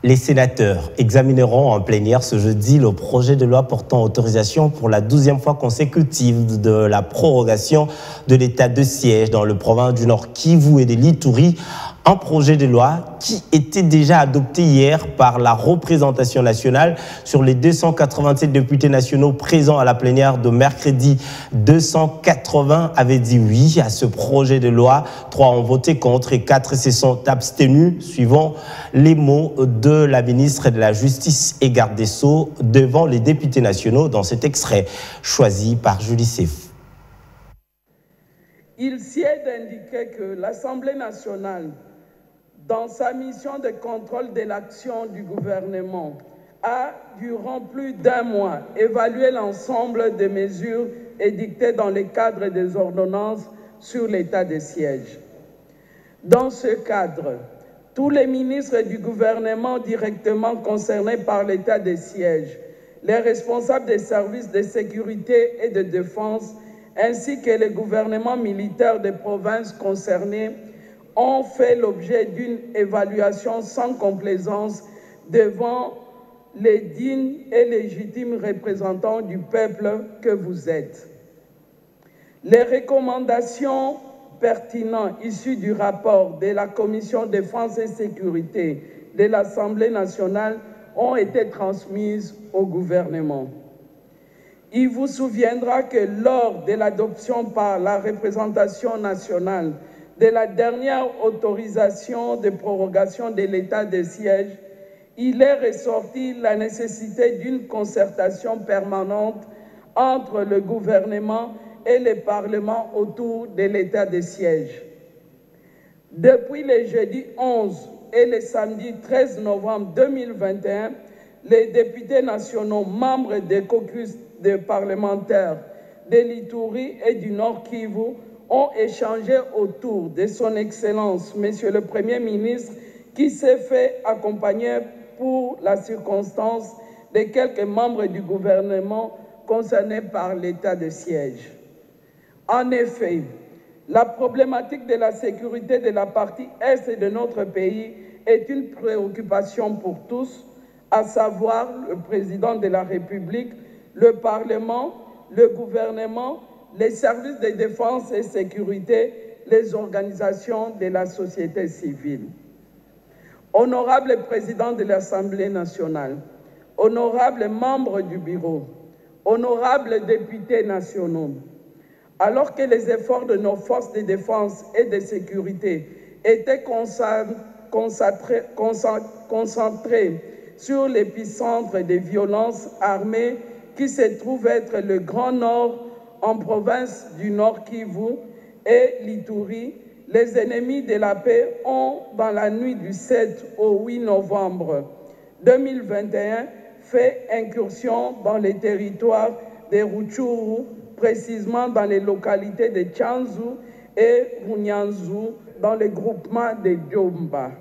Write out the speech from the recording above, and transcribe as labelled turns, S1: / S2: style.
S1: Les sénateurs examineront en plénière ce jeudi le projet de loi portant autorisation pour la 12e fois consécutive de la prorogation de l'état de siège dans le province du Nord Kivu et de l'Ituri, un projet de loi qui était déjà adopté hier par la représentation nationale. Sur les 287 députés nationaux présents à la plénière de mercredi, 280 avaient dit oui à ce projet de loi, 3 ont voté contre et 4 se sont abstenus, suivant les mots de la ministre de la Justice et garde des Sceaux devant les députés nationaux dans cet extrait choisi par Julie Seff.
S2: Il s'y est indiqué que l'Assemblée nationale, dans sa mission de contrôle de l'action du gouvernement, a, durant plus d'un mois, évalué l'ensemble des mesures édictées dans le cadre des ordonnances sur l'état de siège. Dans ce cadre, tous les ministres du gouvernement directement concernés par l'état de siège, les responsables des services de sécurité et de défense, ainsi que les gouvernements militaires des provinces concernées, ont fait l'objet d'une évaluation sans complaisance devant les dignes et légitimes représentants du peuple que vous êtes. Les recommandations pertinentes issues du rapport de la Commission Défense et Sécurité de l'Assemblée nationale ont été transmises au gouvernement. Il vous souviendra que lors de l'adoption par la représentation nationale de la dernière autorisation de prorogation de l'état de siège, il est ressorti la nécessité d'une concertation permanente entre le gouvernement et le Parlement autour de l'état de siège. Depuis le jeudi 11 et le samedi 13 novembre 2021, les députés nationaux membres des caucus des parlementaires de l'Ituri et du Nord Kivu ont échangé autour de son Excellence, Monsieur le Premier ministre, qui s'est fait accompagner pour la circonstance de quelques membres du gouvernement concernés par l'état de siège. En effet, la problématique de la sécurité de la partie est de notre pays est une préoccupation pour tous, à savoir le président de la République, le Parlement, le gouvernement, les services de défense et sécurité, les organisations de la société civile. Honorable président de l'Assemblée nationale, honorables membres du bureau, honorables députés nationaux, alors que les efforts de nos forces de défense et de sécurité étaient concentrés sur l'épicentre des violences armées qui se trouve être le Grand Nord en province du Nord Kivu et l'Ituri, les ennemis de la paix ont, dans la nuit du 7 au 8 novembre 2021, fait incursion dans les territoires de Rutshuru, précisément dans les localités de Tchanzu et Runyanzu, dans le groupement de Djomba.